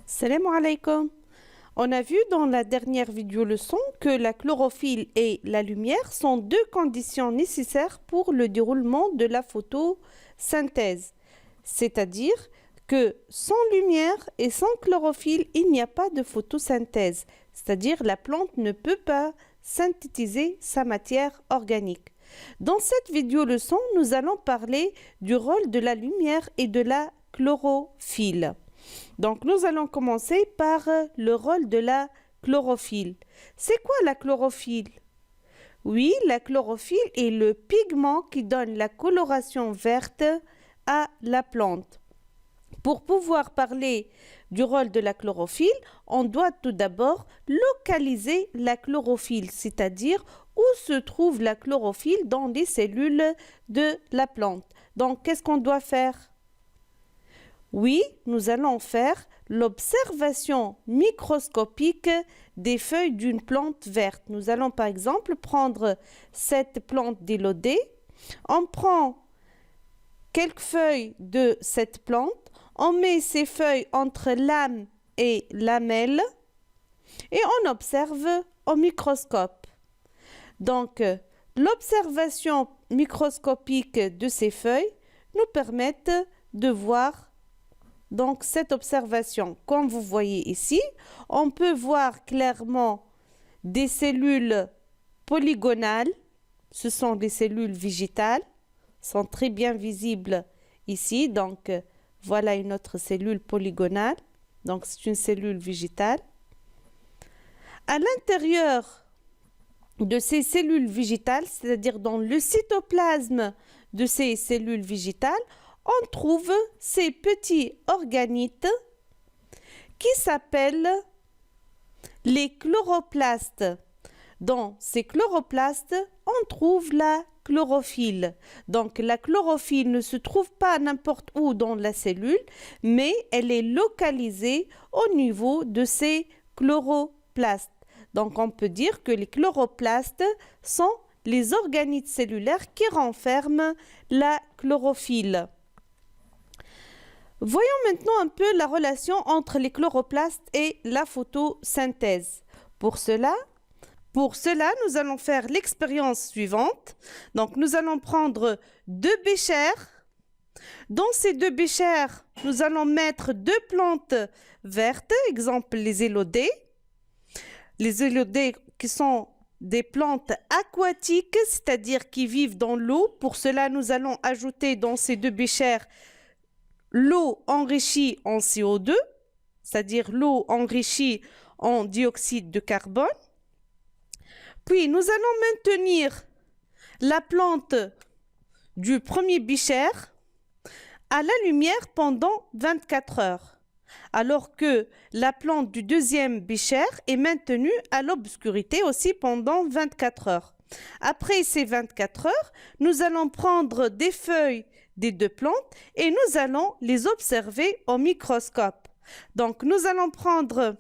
Salam alaikum. On a vu dans la dernière vidéo leçon que la chlorophylle et la lumière sont deux conditions nécessaires pour le déroulement de la photosynthèse. C'est-à-dire que sans lumière et sans chlorophylle, il n'y a pas de photosynthèse. C'est-à-dire la plante ne peut pas synthétiser sa matière organique. Dans cette vidéo leçon, nous allons parler du rôle de la lumière et de la chlorophylle. Donc, nous allons commencer par le rôle de la chlorophylle. C'est quoi la chlorophylle? Oui, la chlorophylle est le pigment qui donne la coloration verte à la plante. Pour pouvoir parler du rôle de la chlorophylle, on doit tout d'abord localiser la chlorophylle, c'est-à-dire où se trouve la chlorophylle dans les cellules de la plante. Donc, qu'est-ce qu'on doit faire? Oui, nous allons faire l'observation microscopique des feuilles d'une plante verte. Nous allons par exemple prendre cette plante d'élodée. On prend quelques feuilles de cette plante. On met ces feuilles entre lame et lamelle et on observe au microscope. Donc, l'observation microscopique de ces feuilles nous permet de voir donc cette observation. Comme vous voyez ici, on peut voir clairement des cellules polygonales. Ce sont des cellules végétales, sont très bien visibles ici. Donc, voilà une autre cellule polygonale. Donc, c'est une cellule végétale. À l'intérieur de ces cellules végétales, c'est-à-dire dans le cytoplasme de ces cellules végétales, on trouve ces petits organites qui s'appellent les chloroplastes. Dans ces chloroplastes, on trouve la chlorophylle. Donc la chlorophylle ne se trouve pas n'importe où dans la cellule, mais elle est localisée au niveau de ces chloroplastes. Donc on peut dire que les chloroplastes sont les organites cellulaires qui renferment la chlorophylle. Voyons maintenant un peu la relation entre les chloroplastes et la photosynthèse. Pour cela, nous allons faire l'expérience suivante. Donc, nous allons prendre deux béchères. Dans ces deux béchères, nous allons mettre deux plantes vertes, exemple les élodées. Les élodées qui sont des plantes aquatiques, c'est-à-dire qui vivent dans l'eau. Pour cela, nous allons ajouter dans ces deux béchères l'eau enrichie en CO2, c'est-à-dire l'eau enrichie en dioxyde de carbone. Puis, nous allons maintenir la plante du premier bécher à la lumière pendant 24 heures, alors que la plante du deuxième bécher est maintenue à l'obscurité aussi pendant 24 heures. Après ces 24 heures, nous allons prendre des feuilles des deux plantes et nous allons les observer au microscope. Donc, nous allons prendre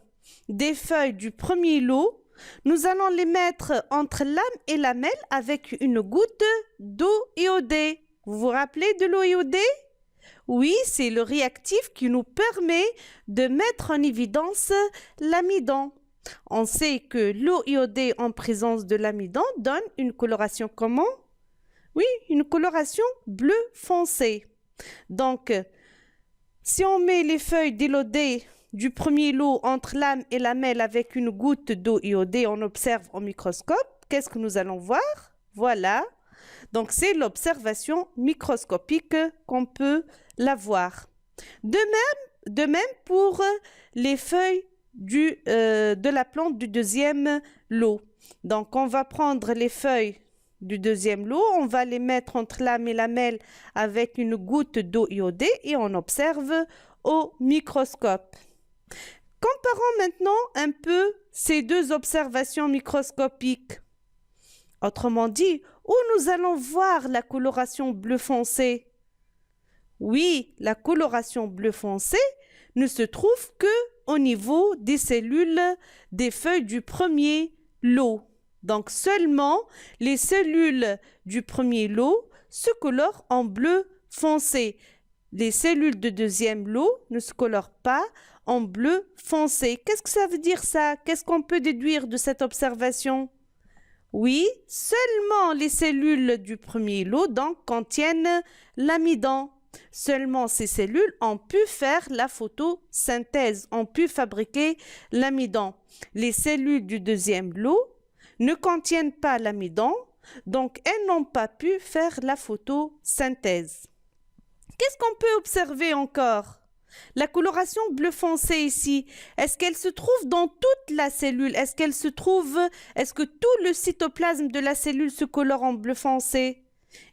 des feuilles du premier lot, nous allons les mettre entre lame et lamelle avec une goutte d'eau iodée. Vous vous rappelez de l'eau iodée? Oui, c'est le réactif qui nous permet de mettre en évidence l'amidon. On sait que l'eau iodée en présence de l'amidon donne une coloration comment? Oui, une coloration bleu foncé. Donc, si on met les feuilles d'élodée du premier lot entre lame et lamelle avec une goutte d'eau iodée, on observe au microscope. Qu'est-ce que nous allons voir? Voilà. Donc, c'est l'observation microscopique qu'on peut la voir. De même pour les feuilles de la plante du deuxième lot. Donc, on va prendre les feuilles du deuxième lot, on va les mettre entre lame et lamelle avec une goutte d'eau iodée et on observe au microscope. Comparons maintenant un peu ces deux observations microscopiques. Autrement dit, où nous allons voir la coloration bleu foncé? Oui, la coloration bleu foncé ne se trouve que au niveau des cellules des feuilles du premier lot. Donc seulement les cellules du premier lot se colorent en bleu foncé. les cellules de deuxième lot ne se colorent pas en bleu foncé. Qu'est-ce que ça veut dire ça? Qu'est-ce qu'on peut déduire de cette observation? Oui, seulement les cellules du premier lot donc contiennent l'amidon. Seulement ces cellules ont pu faire la photosynthèse, ont pu fabriquer l'amidon. Les cellules du deuxième lot ne contiennent pas l'amidon, donc elles n'ont pas pu faire la photosynthèse. Qu'est-ce qu'on peut observer encore? La coloration bleu foncé ici, est-ce qu'elle se trouve dans toute la cellule? Est-ce que tout le cytoplasme de la cellule se colore en bleu foncé?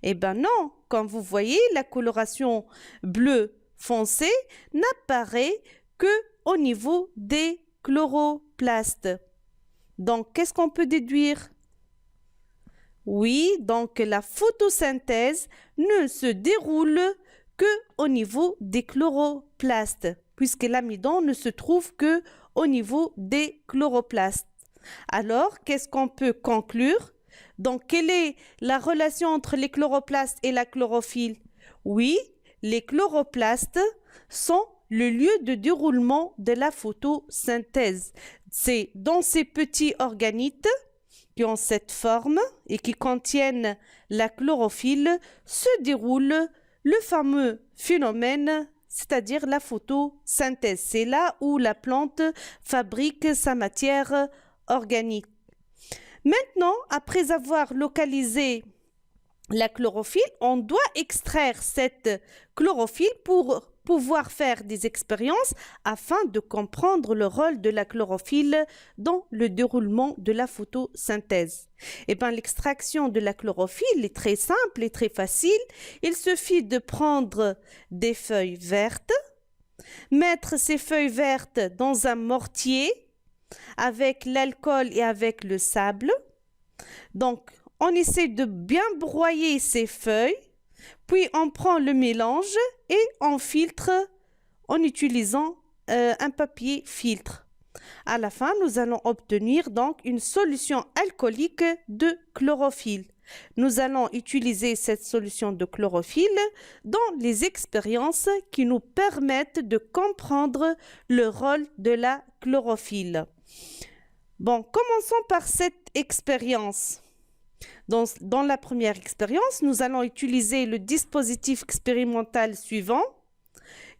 Eh bien non, comme vous voyez, la coloration bleu foncé n'apparaît que au niveau des chloroplastes. Donc, qu'est-ce qu'on peut déduire? Oui, donc la photosynthèse ne se déroule que au niveau des chloroplastes, puisque l'amidon ne se trouve que au niveau des chloroplastes. Alors, qu'est-ce qu'on peut conclure? Donc, quelle est la relation entre les chloroplastes et la chlorophylle? Oui, les chloroplastes sont le lieu de déroulement de la photosynthèse. C'est dans ces petits organites qui ont cette forme et qui contiennent la chlorophylle se déroule le fameux phénomène, c'est-à-dire la photosynthèse. C'est là où la plante fabrique sa matière organique. Maintenant, après avoir localisé la chlorophylle, on doit extraire cette chlorophylle pour pouvoir faire des expériences afin de comprendre le rôle de la chlorophylle dans le déroulement de la photosynthèse. Eh bien, l'extraction de la chlorophylle est très simple et très facile. Il suffit de prendre des feuilles vertes, mettre ces feuilles vertes dans un mortier avec l'alcool et avec le sable. Donc, on essaie de bien broyer ces feuilles, puis on prend le mélange et on filtre en utilisant un papier filtre. À la fin, nous allons obtenir donc une solution alcoolique de chlorophylle. Nous allons utiliser cette solution de chlorophylle dans les expériences qui nous permettent de comprendre le rôle de la chlorophylle. Bon, commençons par cette expérience. Dans la première expérience, nous allons utiliser le dispositif expérimental suivant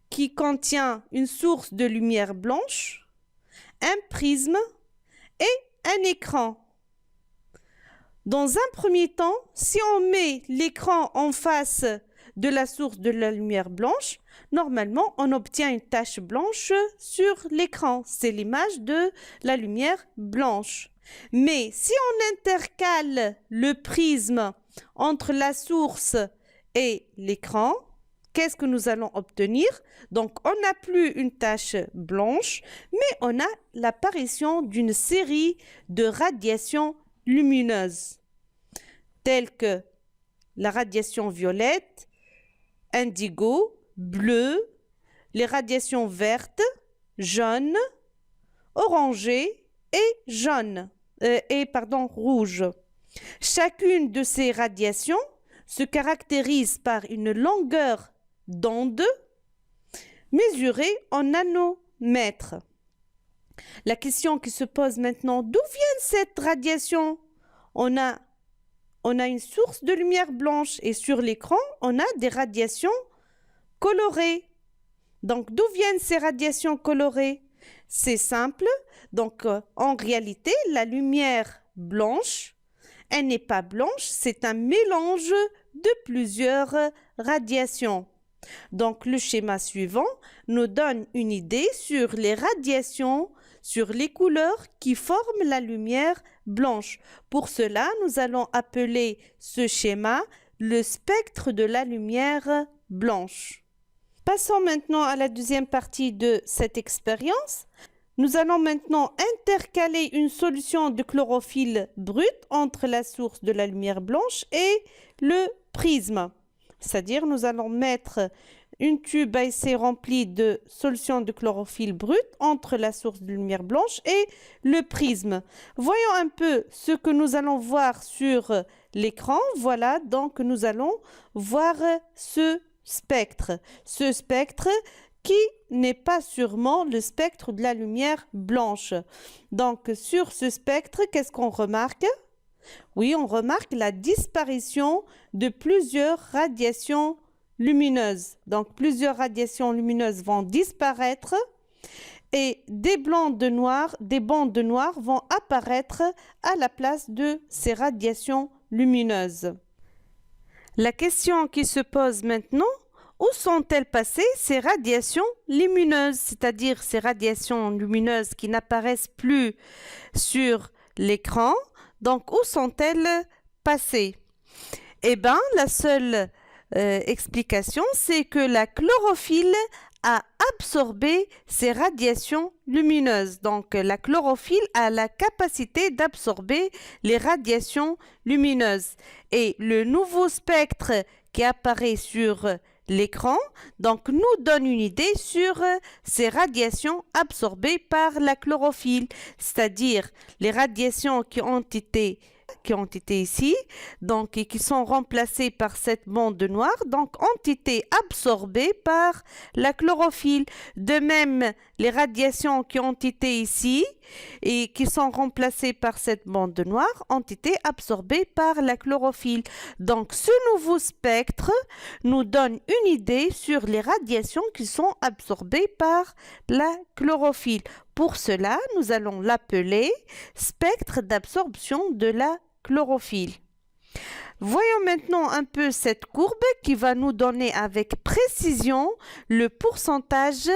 qui contient une source de lumière blanche, un prisme et un écran. Dans un premier temps, si on met l'écran en face de la source de la lumière blanche, normalement, on obtient une tache blanche sur l'écran. C'est l'image de la lumière blanche. Mais si on intercale le prisme entre la source et l'écran, qu'est-ce que nous allons obtenir? Donc, on n'a plus une tache blanche, mais on a l'apparition d'une série de radiations lumineuses, telles que la radiation violette, indigo, bleu, les radiations vertes, jaunes, orangées et rouge. Chacune de ces radiations se caractérise par une longueur d'onde mesurée en nanomètres. La question qui se pose maintenant, d'où vient cette radiation? On a une source de lumière blanche et sur l'écran, on a des radiations colorées. Donc, d'où viennent ces radiations colorées? C'est simple. Donc, en réalité, la lumière blanche, elle n'est pas blanche, c'est un mélange de plusieurs radiations. Donc, le schéma suivant nous donne une idée sur les radiations, sur les couleurs qui forment la lumière blanche. Pour cela, nous allons appeler ce schéma le spectre de la lumière blanche. Passons maintenant à la deuxième partie de cette expérience. Nous allons maintenant intercaler une solution de chlorophylle brute entre la source de la lumière blanche et le prisme. C'est-à-dire, nous allons mettre une tube à essai remplie de solution de chlorophylle brute entre la source de lumière blanche et le prisme. Voyons un peu ce que nous allons voir sur l'écran. Voilà, donc nous allons voir ce spectre. Ce spectre qui n'est pas sûrement le spectre de la lumière blanche. Donc, sur ce spectre, qu'est-ce qu'on remarque? Oui, on remarque la disparition de plusieurs radiations lumineuses. Donc, plusieurs radiations lumineuses vont disparaître et des bandes de noir vont apparaître à la place de ces radiations lumineuses. La question qui se pose maintenant, où sont-elles passées ces radiations lumineuses, c'est-à-dire ces radiations lumineuses qui n'apparaissent plus sur l'écran? Donc, où sont-elles passées? Eh bien, la seule explication, c'est que la chlorophylle a absorbé ces radiations lumineuses. Donc, la chlorophylle a la capacité d'absorber les radiations lumineuses. Et le nouveau spectre qui apparaît sur l'écran, donc, nous donne une idée sur ces radiations absorbées par la chlorophylle, c'est-à-dire les radiations qui ont été ici, donc, et qui sont remplacées par cette bande noire, donc, ont été absorbées par la chlorophylle. De même, les radiations qui ont été ici et qui sont remplacées par cette bande noire ont été absorbées par la chlorophylle. Donc, ce nouveau spectre nous donne une idée sur les radiations qui sont absorbées par la chlorophylle. Pour cela, nous allons l'appeler spectre d'absorption de la chlorophylle. Voyons maintenant un peu cette courbe qui va nous donner avec précision le pourcentage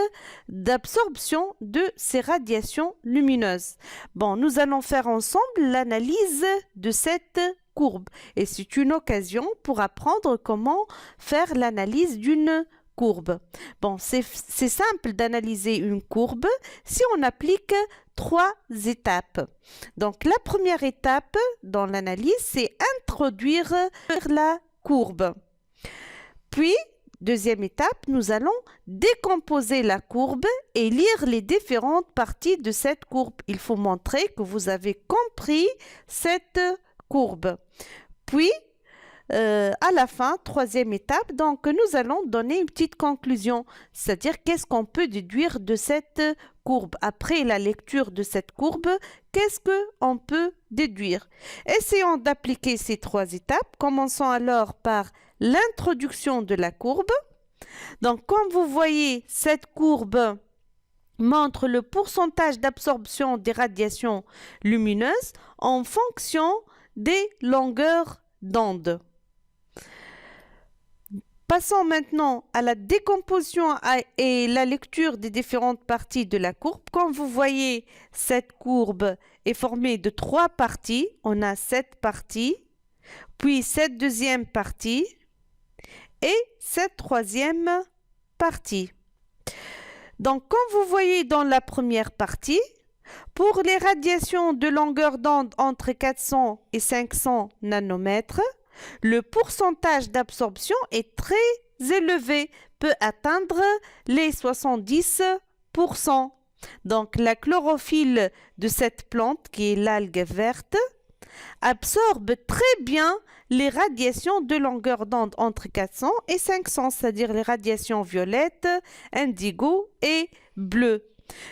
d'absorption de ces radiations lumineuses. Bon, nous allons faire ensemble l'analyse de cette courbe et c'est une occasion pour apprendre comment faire l'analyse d'une courbe. Bon, c'est simple d'analyser une courbe si on applique 3 étapes. Donc, la première étape dans l'analyse, c'est introduire la courbe. Puis, deuxième étape, nous allons décomposer la courbe et lire les différentes parties de cette courbe. Il faut montrer que vous avez compris cette courbe. Puis, à la fin, troisième étape, donc nous allons donner une petite conclusion, c'est-à-dire qu'est-ce qu'on peut déduire de cette courbe. Après la lecture de cette courbe, qu'est-ce qu'on peut déduire? Essayons d'appliquer ces 3 étapes. Commençons alors par l'introduction de la courbe. Donc, comme vous voyez, cette courbe montre le pourcentage d'absorption des radiations lumineuses en fonction des longueurs d'onde. Passons maintenant à la décomposition et la lecture des différentes parties de la courbe. Comme vous voyez, cette courbe est formée de 3 parties. On a cette partie, puis cette deuxième partie et cette troisième partie. Donc, comme vous voyez dans la première partie, pour les radiations de longueur d'onde entre 400 et 500 nanomètres, le pourcentage d'absorption est très élevé, peut atteindre les 70%. Donc, la chlorophylle de cette plante, qui est l'algue verte, absorbe très bien les radiations de longueur d'onde entre 400 et 500, c'est-à-dire les radiations violettes, indigo et bleues.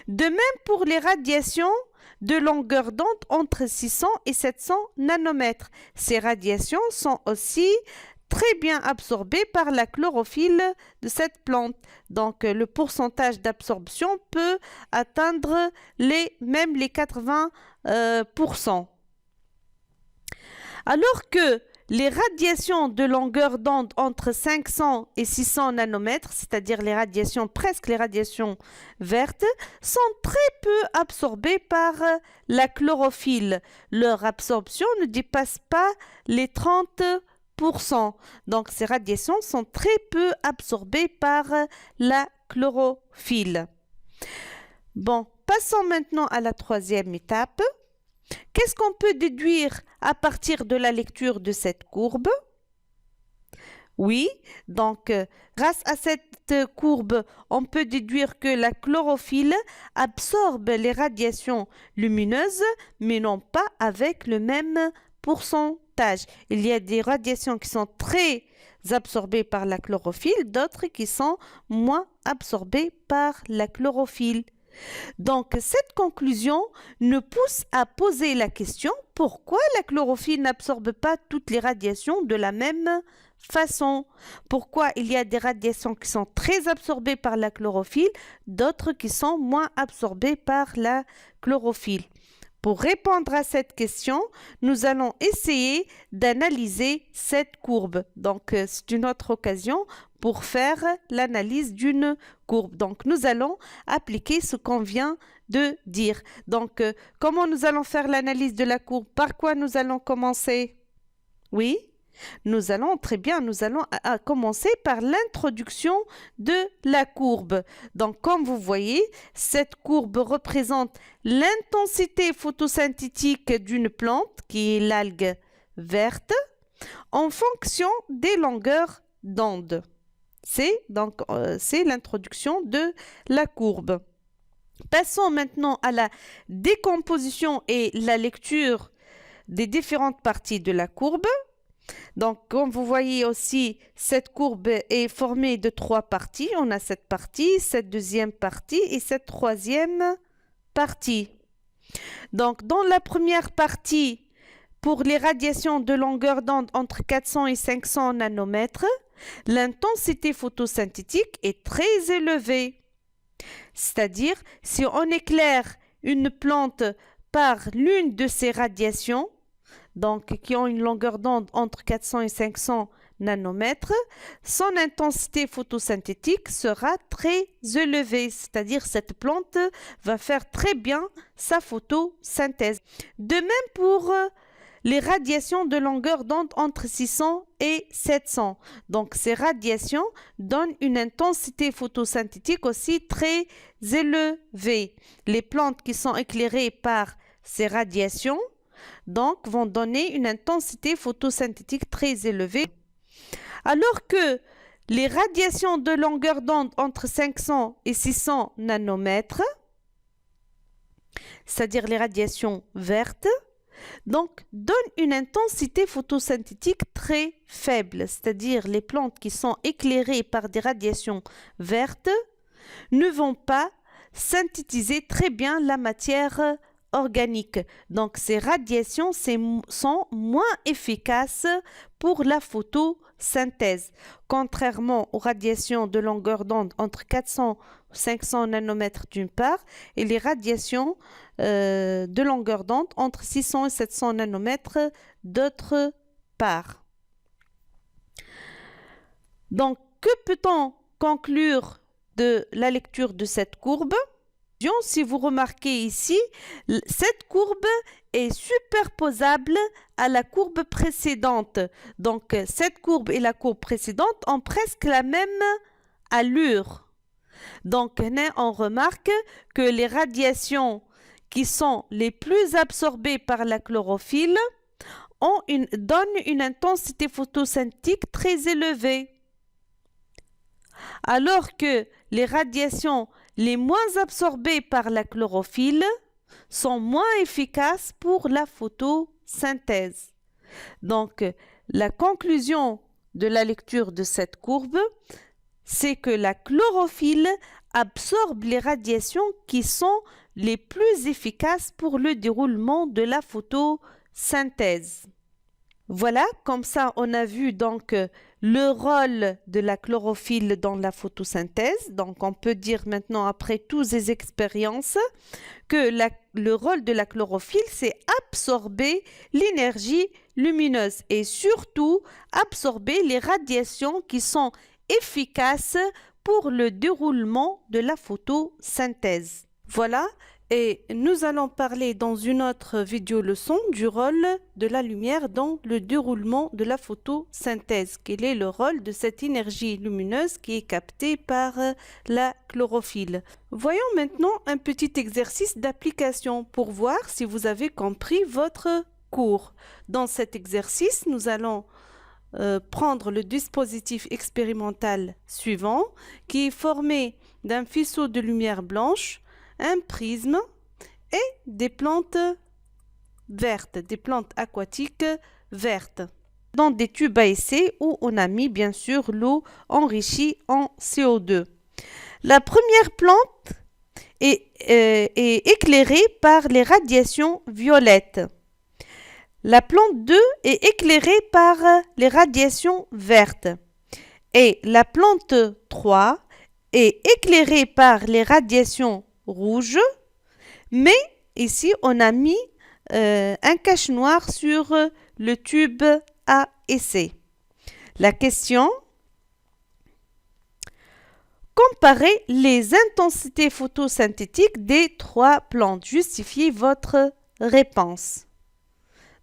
De même pour les radiations de longueur d'onde entre 600 et 700 nanomètres. Ces radiations sont aussi très bien absorbées par la chlorophylle de cette plante. Donc, le pourcentage d'absorption peut atteindre même les 80%. Alors que les radiations de longueur d'onde entre 500 et 600 nanomètres, c'est-à-dire presque les radiations vertes, sont très peu absorbées par la chlorophylle. Leur absorption ne dépasse pas les 30%. Donc, ces radiations sont très peu absorbées par la chlorophylle. Bon, passons maintenant à la troisième étape. Qu'est-ce qu'on peut déduire à partir de la lecture de cette courbe? Oui, donc grâce à cette courbe, on peut déduire que la chlorophylle absorbe les radiations lumineuses, mais non pas avec le même pourcentage. Il y a des radiations qui sont très absorbés par la chlorophylle, d'autres qui sont moins absorbés par la chlorophylle. Donc, cette conclusion nous pousse à poser la question pourquoi la chlorophylle n'absorbe pas toutes les radiations de la même façon? Pourquoi il y a des radiations qui sont très absorbées par la chlorophylle, d'autres qui sont moins absorbées par la chlorophylle? Pour répondre à cette question, nous allons essayer d'analyser cette courbe. Donc, c'est une autre occasion pour faire l'analyse d'une courbe. Donc, nous allons appliquer ce qu'on vient de dire. Donc, comment nous allons faire l'analyse de la courbe? Par quoi nous allons commencer? Oui? Nous allons commencer par l'introduction de la courbe. Donc, comme vous voyez, cette courbe représente l'intensité photosynthétique d'une plante, qui est l'algue verte, en fonction des longueurs d'onde. C'est l'introduction de la courbe. Passons maintenant à la décomposition et la lecture des différentes parties de la courbe. Donc, comme vous voyez aussi, cette courbe est formée de 3 parties. On a cette partie, cette deuxième partie et cette troisième partie. Donc, dans la première partie, pour les radiations de longueur d'onde entre 400 et 500 nanomètres, l'intensité photosynthétique est très élevée. C'est-à-dire, si on éclaire une plante par l'une de ces radiations, donc qui ont une longueur d'onde entre 400 et 500 nanomètres, son intensité photosynthétique sera très élevée, c'est-à-dire cette plante va faire très bien sa photosynthèse. De même pour les radiations de longueur d'onde entre 600 et 700. Donc ces radiations donnent une intensité photosynthétique aussi très élevée. Les plantes qui sont éclairées par ces radiations donc vont donner une intensité photosynthétique très élevée. Alors que les radiations de longueur d'onde entre 500 et 600 nanomètres, c'est-à-dire les radiations vertes, donc donnent une intensité photosynthétique très faible, c'est-à-dire les plantes qui sont éclairées par des radiations vertes ne vont pas synthétiser très bien la matière organique. Donc, ces radiations sont moins efficaces pour la photosynthèse. Contrairement aux radiations de longueur d'onde entre 400 et 500 nanomètres d'une part et les radiations de longueur d'onde entre 600 et 700 nanomètres d'autre part. Donc, que peut-on conclure de la lecture de cette courbe? Si vous remarquez ici, cette courbe est superposable à la courbe précédente. Donc, cette courbe et la courbe précédente ont presque la même allure. Donc, on remarque que les radiations qui sont les plus absorbées par la chlorophylle donnent une intensité photosynthétique très élevée. Alors que les radiations les moins absorbées par la chlorophylle sont moins efficaces pour la photosynthèse. Donc, la conclusion de la lecture de cette courbe, c'est que la chlorophylle absorbe les radiations qui sont les plus efficaces pour le déroulement de la photosynthèse. Voilà, comme ça on a vu donc le rôle de la chlorophylle dans la photosynthèse. Donc on peut dire maintenant après toutes ces expériences que le rôle de la chlorophylle c'est absorber l'énergie lumineuse et surtout absorber les radiations qui sont efficaces pour le déroulement de la photosynthèse. Voilà. Et nous allons parler dans une autre vidéo leçon du rôle de la lumière dans le déroulement de la photosynthèse. Quel est le rôle de cette énergie lumineuse qui est captée par la chlorophylle? Voyons maintenant un petit exercice d'application pour voir si vous avez compris votre cours. Dans cet exercice, nous allons prendre le dispositif expérimental suivant qui est formé d'un faisceau de lumière blanche, un prisme et des plantes vertes, des plantes aquatiques vertes. dans des tubes à essai où on a mis bien sûr l'eau enrichie en CO2. La première plante est éclairée par les radiations violettes. La plante 2 est éclairée par les radiations vertes. Et la plante 3 est éclairée par les radiations rouges. Mais ici, on a mis un cache noir sur le tube à essai. La question: comparez les intensités photosynthétiques des 3 plantes. Justifiez votre réponse.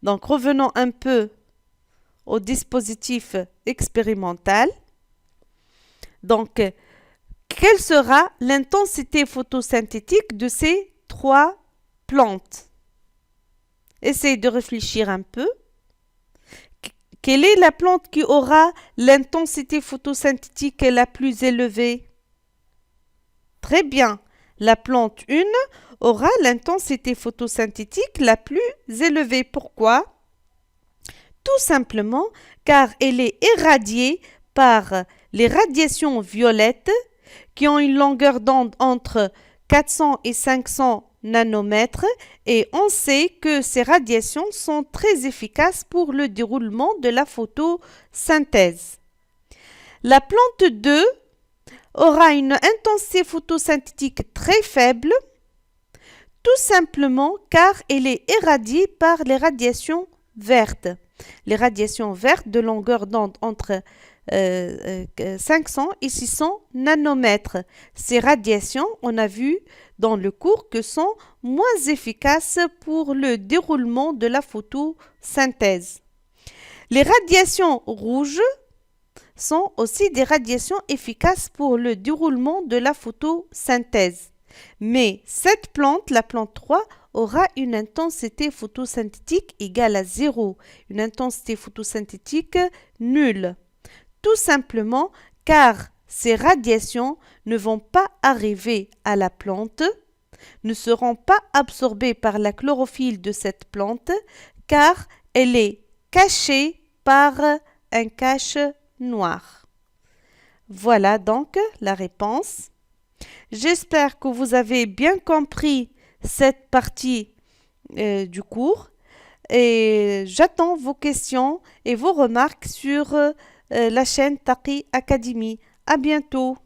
Donc, revenons un peu au dispositif expérimental. Donc, quelle sera l'intensité photosynthétique de ces 3 plantes? Essayez de réfléchir un peu. Quelle est la plante qui aura l'intensité photosynthétique la plus élevée? Très bien. La plante 1 aura l'intensité photosynthétique la plus élevée. Pourquoi? Tout simplement car elle est irradiée par les radiations violettes qui ont une longueur d'onde entre 400 et 500 nanomètres et on sait que ces radiations sont très efficaces pour le déroulement de la photosynthèse. La plante 2 aura une intensité photosynthétique très faible, tout simplement car elle est irradiée par les radiations vertes. Les radiations vertes de longueur d'onde entre 500 et 600 nanomètres. Ces radiations, on a vu dans le cours que sont moins efficaces pour le déroulement de la photosynthèse. Les radiations rouges sont aussi des radiations efficaces pour le déroulement de la photosynthèse. Mais cette plante, la plante 3, aura une intensité photosynthétique égale à 0, une intensité photosynthétique nulle. Tout simplement car ces radiations ne vont pas arriver à la plante, ne seront pas absorbées par la chlorophylle de cette plante car elle est cachée par un cache noir. Voilà donc la réponse. J'espère que vous avez bien compris cette partie du cours et j'attends vos questions et vos remarques sur la chaîne Taqi Academy. À bientôt.